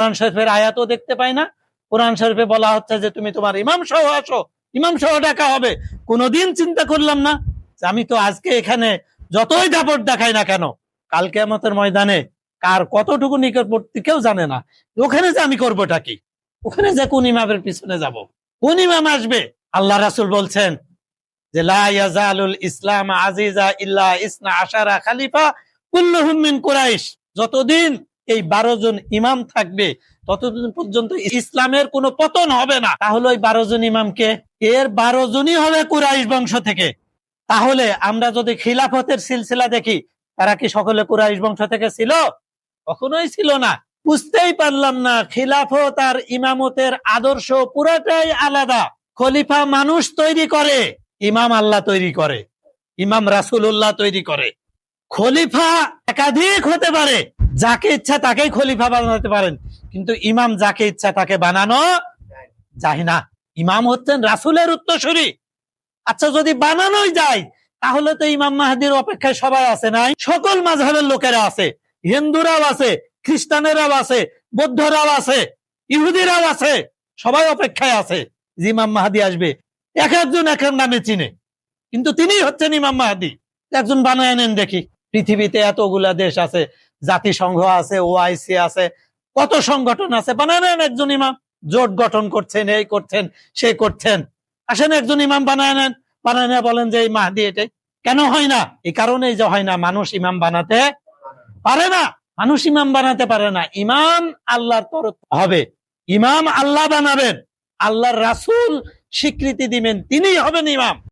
কোরআন শরীফের আয়াতও দেখতে পাই না। কোরআন শরীফে বলা হচ্ছে যে তুমি তোমার ইমাম সহ আসো, ইমাম সহ ডাকা হবে। কোনোদিন চিন্তা করলাম না যে আমি তো আজকে এখানে যতই দাপট দেখাই না কেন, কাল কিয়ামতের ময়দানে কার কতটুকু নিকটবর্তী কেউ জানে না। ওখানে যে আমি করবোটা কি, ওখানে যে কোন ইমামের পিছনে যাব, কোন ইমাম আসবে। আল্লাহ রাসূল বলছেন যে লা ইয়াজালুল ইসলাম আজিজা ইল্লা ইসনা আশারা খলিফা কুল্লুহুম মিন কুরাইশ। যতদিন এই 12 জন ইমাম থাকবে ততদিন পর্যন্ত ইসলামের কোনো পতন হবে না। তাহলে ওই 12 জন ইমামকে, এর 12 জনই হবে কুরাইশ বংশ থেকে। তাহলে আমরা যদি খিলাফতের সিলসিলা দেখি, তারা কি সকলে কুরাইশ বংশ থেকে ছিল? কখনোই ছিল না। বুঝতেই পারলাম না খিলাফত আর ইমামতের আদর্শ পুরাটাই আলাদা। খলিফা মানুষ তৈরি করে, ইমাম আল্লাহ তৈরি করে, ইমাম রাসূলুল্লাহ তৈরি করে। খলিফা একাধিক হতে পারে, যাকে ইচ্ছা তাকেই খলিফা বানাতে পারেন, কিন্তু ইমাম যাকে ইচ্ছা তাকে বানানো যায় না। ইমাম হচ্ছেন রাসূলের উত্তরসূরি। আচ্ছা, যদি বানানোই যায় তাহলে তো ইমাম মাহদির অপেক্ষায় সবাই আছে নাই? সকল মাযহাবের লোকেরা আছে, হিন্দুরাও আছে, খ্রিস্টানেরাও আছে, বৌদ্ধরাও আছে, ইহুদিরাও আছে, সবাই অপেক্ষায় আছে যে ইমাম মাহদি আসবে। এক একজন এক এক নামে চিনে, কিন্তু তিনি হচ্ছেন ইমাম মাহদি। একজন বানায় নেন দেখি। পৃথিবীতে এতগুলা দেশ আছে, জাতিসংঘ আছে, ওআইসি আছে, কত সংগঠন আছে, বানায় নেন একজন ইমাম। জোট গঠন করছেন, এই করছেন, সে করছেন, আসেন একজন ইমাম বানায় নেন, বানায় নেন, বলেন যে এই মাহদি এটাই। কেন হয় না? এই কারণেই যে হয় না, মানুষ ইমাম বানাতে পারে না। মানুষ ইমাম বানাতে পারে না। ইমাম আল্লাহর তরফ হবে, ইমাম আল্লাহ বানাবেন, আল্লাহর রাসূল স্বীকৃতি দিবেন, তিনিই হবেন ইমাম।